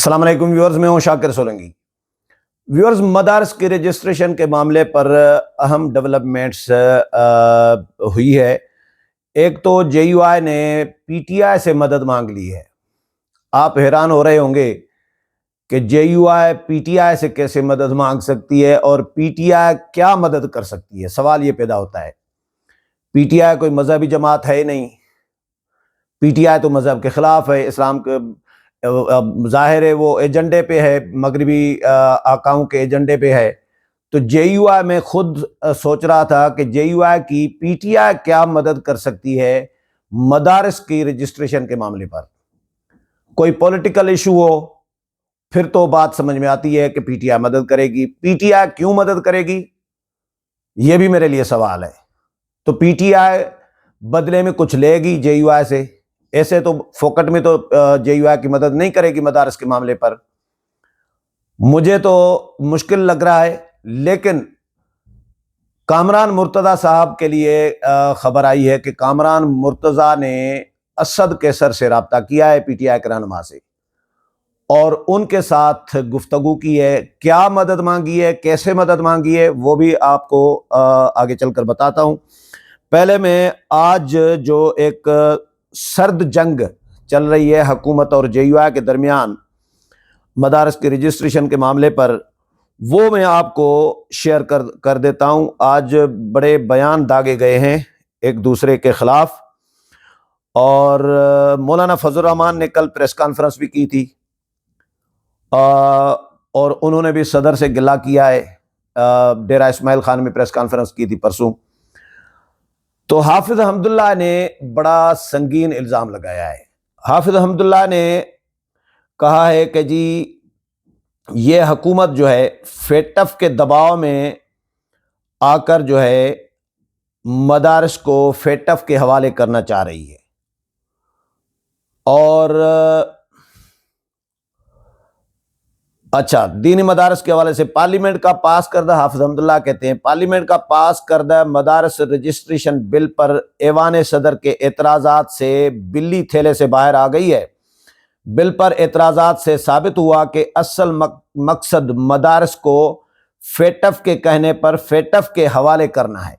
السلام علیکم ویورز، میں ہوں شاکر سولنگی۔ ویورز، مدارس کی رجسٹریشن کے معاملے پر اہم ڈیولپمنٹس ہوئی ہے۔ ایک تو جے یو آئی نے پی ٹی آئی سے مدد مانگ لی ہے۔ آپ حیران ہو رہے ہوں گے کہ جے you I P T I سے کیسے مدد مانگ سکتی ہے اور پی ٹی آئی کیا مدد کر سکتی ہے۔ سوال یہ پیدا ہوتا ہے، پی ٹی آئی کوئی مذہبی جماعت ہے ہی نہیں، پی ٹی آئی تو مذہب کے خلاف ہے، اسلام کے ظاہر ہے وہ ایجنڈے پہ ہے، مغربی آقاؤں کے ایجنڈے پہ ہے۔ تو جے یو آئی میں خود سوچ رہا تھا کہ جے یو آئی کی پی ٹی آئی کیا مدد کر سکتی ہے مدارس کی رجسٹریشن کے معاملے پر۔ کوئی پولیٹیکل ایشو ہو پھر تو بات سمجھ میں آتی ہے کہ پی ٹی آئی مدد کرے گی۔ پی ٹی آئی کیوں مدد کرے گی، یہ بھی میرے لیے سوال ہے۔ تو پی ٹی آئی بدلے میں کچھ لے گی جے یو آئی سے؟ ایسے تو فوکٹ میں تو جے یو آئی کی مدد نہیں کرے گی مدارس کے معاملے پر، مجھے تو مشکل لگ رہا ہے۔ لیکن کامران مرتضیٰ صاحب کے لیے خبر آئی ہے کہ کامران مرتضیٰ نے اسد کیسر سے رابطہ کیا ہے، پی ٹی آئی کے رہنما سے، اور ان کے ساتھ گفتگو کی ہے۔ کیا مدد مانگی ہے، کیسے مدد مانگی ہے، وہ بھی آپ کو آگے چل کر بتاتا ہوں۔ پہلے میں آج جو ایک سرد جنگ چل رہی ہے حکومت اور جے یو آئی کے درمیان مدارس کی رجسٹریشن کے معاملے پر، وہ میں آپ کو شیئر کر دیتا ہوں۔ آج بڑے بیان داغے گئے ہیں ایک دوسرے کے خلاف، اور مولانا فضل الرحمان نے کل پریس کانفرنس بھی کی تھی، اور انہوں نے بھی صدر سے گلہ کیا ہے۔ ڈیرہ اسماعیل خان میں پریس کانفرنس کی تھی پرسوں۔ تو حافظ حمداللہ نے بڑا سنگین الزام لگایا ہے۔ حافظ حمداللہ نے کہا ہے کہ جی یہ حکومت جو ہے فیٹف کے دباؤ میں آ کر جو ہے مدارس کو فیٹف کے حوالے کرنا چاہ رہی ہے، اور اچھا دینی مدارس کے حوالے سے پارلیمنٹ کا پاس کردہ، حافظ حمداللہ کہتے ہیں پارلیمنٹ کا پاس کردہ مدارس رجسٹریشن بل پر ایوان صدر کے اعتراضات سے بلی تھیلے سے باہر آ گئی ہے۔ بل پر اعتراضات سے ثابت ہوا کہ اصل مقصد مدارس کو فیٹف کے کہنے پر فیٹف کے حوالے کرنا ہے۔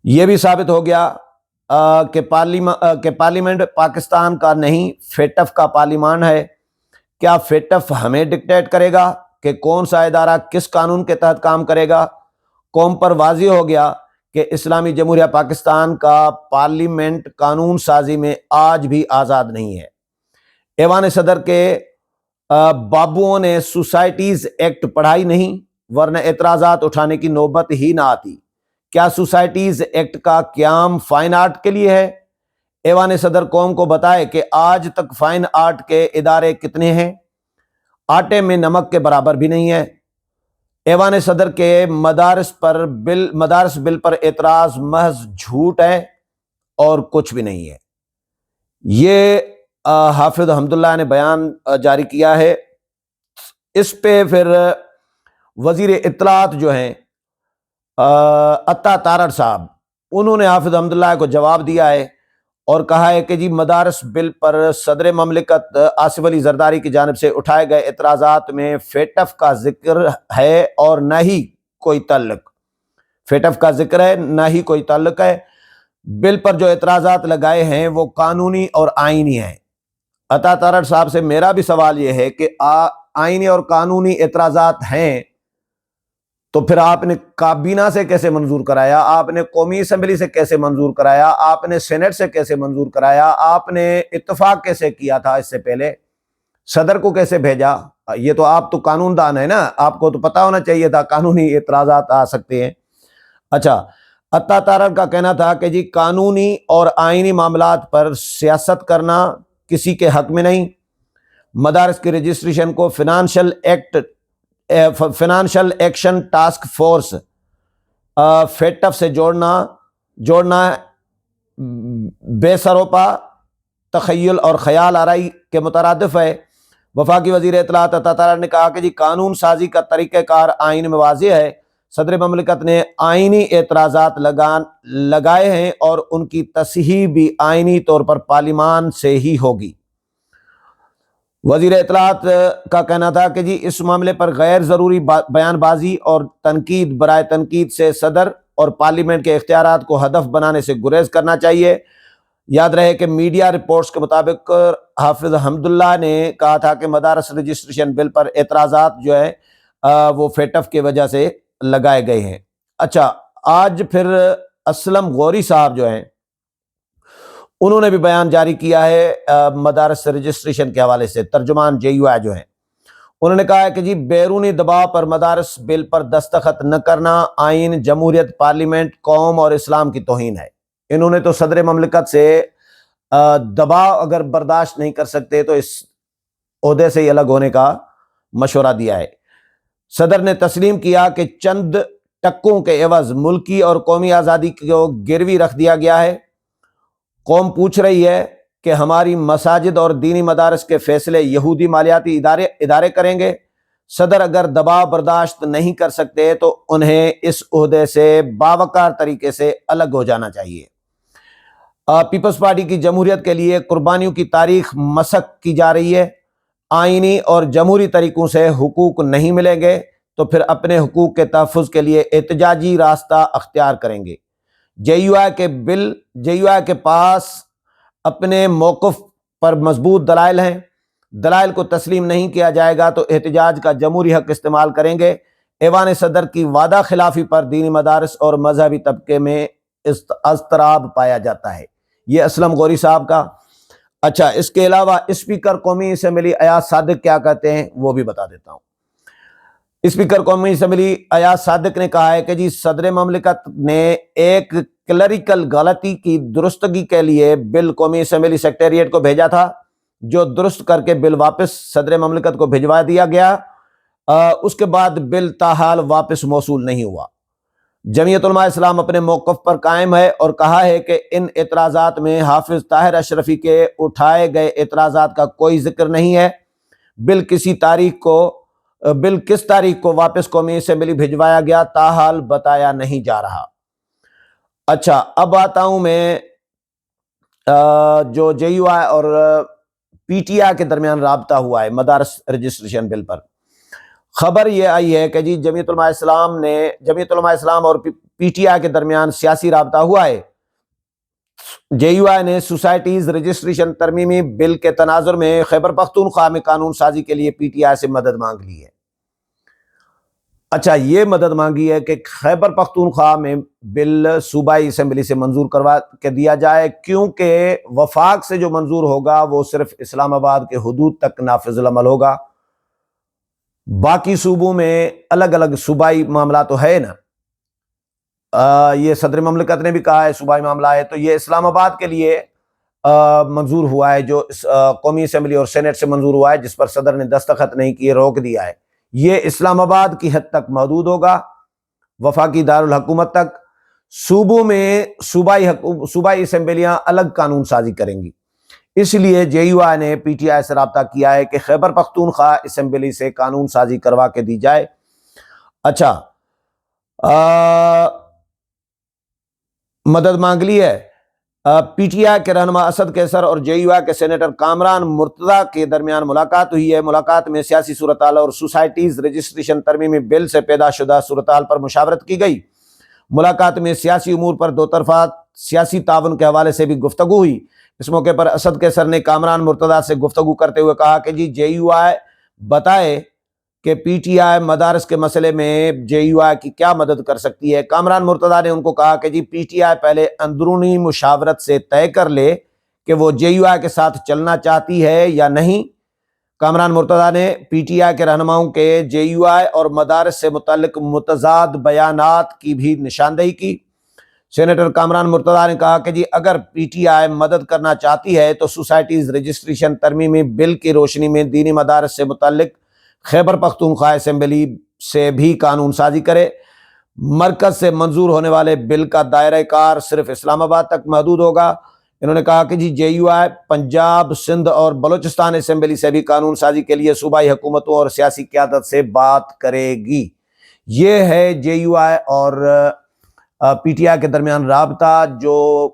یہ بھی ثابت ہو گیا کہ پارلیمنٹ پاکستان کا نہیں، فیٹف کا پارلیمان ہے۔ کیا فیٹف ہمیں ڈکٹیٹ کرے گا کہ کون سا ادارہ کس قانون کے تحت کام کرے گا؟ قوم پر واضح ہو گیا کہ اسلامی جمہوریہ پاکستان کا پارلیمنٹ قانون سازی میں آج بھی آزاد نہیں ہے۔ ایوان صدر کے بابوؤں نے سوسائٹیز ایکٹ پڑھائی نہیں، ورنہ اعتراضات اٹھانے کی نوبت ہی نہ آتی۔ کیا سوسائٹیز ایکٹ کا قیام فائن آرٹ کے لیے ہے؟ ایوان صدر قوم کو بتائے کہ آج تک فائن آرٹ کے ادارے کتنے ہیں؟ آٹے میں نمک کے برابر بھی نہیں ہے۔ ایوان صدر کے مدارس بل پر اعتراض محض جھوٹ ہے اور کچھ بھی نہیں ہے۔ یہ حافظ حمداللہ نے بیان جاری کیا ہے۔ اس پہ پھر وزیر اطلاعات جو ہیں عطا تارڑ صاحب، انہوں نے حافظ حمداللہ کو جواب دیا ہے اور کہا ہے کہ جی مدارس بل پر صدر مملکت آصف علی زرداری کی جانب سے اٹھائے گئے اعتراضات میں فیٹف کا ذکر ہے اور نہ ہی کوئی تعلق۔ فیٹف کا ذکر ہے، نہ ہی کوئی تعلق ہے۔ بل پر جو اعتراضات لگائے ہیں وہ قانونی اور آئینی ہیں۔ عطا تارڑ صاحب سے میرا بھی سوال یہ ہے کہ آئینی اور قانونی اعتراضات ہیں تو پھر آپ نے کابینہ سے کیسے منظور کرایا؟ آپ نے قومی اسمبلی سے کیسے منظور کرایا؟ آپ نے سینٹ سے کیسے منظور کرایا؟ آپ نے اتفاق کیسے کیا تھا اس سے پہلے؟ صدر کو کیسے بھیجا؟ یہ تو آپ تو قانون دان ہے نا، آپ کو تو پتا ہونا چاہیے تھا قانونی اعتراضات آ سکتے ہیں۔ اچھا، عطا تارڑ کا کہنا تھا کہ جی قانونی اور آئینی معاملات پر سیاست کرنا کسی کے حق میں نہیں۔ مدارس کی رجسٹریشن کو financial action task force FATF سے جوڑنا بے سروپا تخیل اور خیال آرائی کے مترادف ہے۔ وفاقی وزیر اطلاعات عطا تارڑ نے کہا کہ جی قانون سازی کا طریقہ کار آئین میں واضح ہے۔ صدر مملکت نے آئینی اعتراضات لگائے ہیں اور ان کی تصحیح بھی آئینی طور پر پارلیمان سے ہی ہوگی۔ وزیر اطلاعات کا کہنا تھا کہ جی اس معاملے پر غیر ضروری بیان بازی اور تنقید برائے تنقید سے صدر اور پارلیمنٹ کے اختیارات کو ہدف بنانے سے گریز کرنا چاہیے۔ یاد رہے کہ میڈیا رپورٹس کے مطابق حافظ حمداللہ نے کہا تھا کہ مدارس رجسٹریشن بل پر اعتراضات جو ہے وہ فیٹف کی وجہ سے لگائے گئے ہیں۔ اچھا، آج پھر اسلم غوری صاحب جو ہیں انہوں نے بھی بیان جاری کیا ہے مدارس رجسٹریشن کے حوالے سے، ترجمان JUI جو ہیں، انہوں نے کہا ہے کہ جی بیرونی دباؤ پر مدارس بل پر دستخط نہ کرنا آئین، جمہوریت، پارلیمنٹ، قوم اور اسلام کی توہین ہے۔ انہوں نے تو صدر مملکت سے دباؤ اگر برداشت نہیں کر سکتے تو اس عہدے سے ہی الگ ہونے کا مشورہ دیا ہے۔ صدر نے تسلیم کیا کہ چند ٹکوں کے عوض ملکی اور قومی آزادی کو گروی رکھ دیا گیا ہے۔ قوم پوچھ رہی ہے کہ ہماری مساجد اور دینی مدارس کے فیصلے یہودی مالیاتی ادارے کریں گے۔ صدر اگر دباؤ برداشت نہیں کر سکتے تو انہیں اس عہدے سے باوقار طریقے سے الگ ہو جانا چاہیے۔ پیپلز پارٹی کی جمہوریت کے لیے قربانیوں کی تاریخ مسخ کی جا رہی ہے۔ آئینی اور جمہوری طریقوں سے حقوق نہیں ملیں گے تو پھر اپنے حقوق کے تحفظ کے لیے احتجاجی راستہ اختیار کریں گے۔ JUI کے پاس اپنے موقف پر مضبوط دلائل ہیں۔ دلائل کو تسلیم نہیں کیا جائے گا تو احتجاج کا جمہوری حق استعمال کریں گے۔ ایوان صدر کی وعدہ خلافی پر دینی مدارس اور مذہبی طبقے میں اضطراب پایا جاتا ہے۔ یہ اسلم غوری صاحب کا۔ اچھا، اس کے علاوہ اسپیکر قومی اسمبلی ایاز صادق کیا کہتے ہیں وہ بھی بتا دیتا ہوں۔ اسپیکر قومی اسمبلی ایاز صادق نے کہا ہے کہ جی صدر مملکت نے ایک کلریکل غلطی کی درستگی کے لیے بل قومی اسمبلی سیکریٹریٹ کو بھیجا تھا، جو درست کر کے بل واپس صدر مملکت کو بھجوا دیا گیا۔ اس کے بعد بل تاحال واپس موصول نہیں ہوا۔ جمعیت علماء اسلام اپنے موقف پر قائم ہے اور کہا ہے کہ ان اعتراضات میں حافظ طاہر اشرفی کے اٹھائے گئے اعتراضات کا کوئی ذکر نہیں ہے۔ بل کس تاریخ کو واپس قومی اسمبلی بھجوایا گیا تاحال بتایا نہیں جا رہا۔ اچھا، اب آتا ہوں میں جو JUI اور PTI کے درمیان رابطہ ہوا ہے مدارس رجسٹریشن بل پر۔ خبر یہ آئی ہے کہ جی جمعیت علماء اسلام اور PTI کے درمیان سیاسی رابطہ ہوا ہے۔ JUI نے سوسائٹیز رجسٹریشن ترمیمی بل کے تناظر میں خیبر پختونخوا میں قانون سازی کے لیے PTI سے مدد مانگ لی ہے۔ اچھا، یہ مدد مانگی ہے کہ خیبر پختونخوا میں بل صوبائی اسمبلی سے منظور کروا کے دیا جائے، کیونکہ وفاق سے جو منظور ہوگا وہ صرف اسلام آباد کے حدود تک نافذ العمل ہوگا۔ باقی صوبوں میں الگ الگ صوبائی معاملہ تو ہے نا۔ یہ صدر مملکت نے بھی کہا ہے صوبائی معاملہ ہے، تو یہ اسلام آباد کے لیے منظور ہوا ہے، جو قومی اسمبلی اور سینٹ سے منظور ہوا ہے، جس پر صدر نے دستخط نہیں کیے، روک دیا ہے۔ یہ اسلام آباد کی حد تک محدود ہوگا، وفاقی دارالحکومت تک۔ صوبوں میں صوبائی اسمبلیاں الگ قانون سازی کریں گی۔ اس لیے JUI نے PTI سے رابطہ کیا ہے کہ خیبر پختونخوا اسمبلی سے قانون سازی کروا کے دی جائے۔ اچھا، مدد مانگ لی ہے۔ PTI کے رہنما اسد کیسر اور JUI کے سینیٹر کامران مرتضیٰ کے درمیان ملاقات ہوئی ہے۔ ملاقات میں سیاسی صورتحال اور سوسائٹیز رجسٹریشن ترمیمی بل سے پیدا شدہ صورتحال پر مشاورت کی گئی۔ ملاقات میں سیاسی امور پر دو طرفہ سیاسی تعاون کے حوالے سے بھی گفتگو ہوئی۔ اس موقع پر اسد کیسر نے کامران مرتضیٰ سے گفتگو کرتے ہوئے کہا کہ جی JUI بتائے کہ PTI مدارس کے مسئلے میں JUI کی کیا مدد کر سکتی ہے۔ کامران مرتضیٰ نے ان کو کہا کہ جی PTI پہلے اندرونی مشاورت سے طے کر لے کہ وہ JUI کے ساتھ چلنا چاہتی ہے یا نہیں۔ کامران مرتضیٰ نے PTI کے رہنماؤں کے JUI اور مدارس سے متعلق متضاد بیانات کی بھی نشاندہی کی۔ سینیٹر کامران مرتضیٰ نے کہا کہ جی اگر PTI مدد کرنا چاہتی ہے تو سوسائٹیز رجسٹریشن ترمیمی بل کی روشنی میں دینی مدارس سے متعلق خیبر پختونخوا اسمبلی سے بھی قانون سازی کرے۔ مرکز سے منظور ہونے والے بل کا دائرہ کار صرف اسلام آباد تک محدود ہوگا۔ انہوں نے کہا کہ جی JUI پنجاب، سندھ اور بلوچستان اسمبلی سے بھی قانون سازی کے لیے صوبائی حکومتوں اور سیاسی قیادت سے بات کرے گی۔ یہ ہے JUI اور PTI کے درمیان رابطہ جو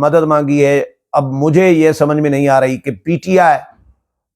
مدد مانگی ہے۔ اب مجھے یہ سمجھ میں نہیں آ رہی کہ PTI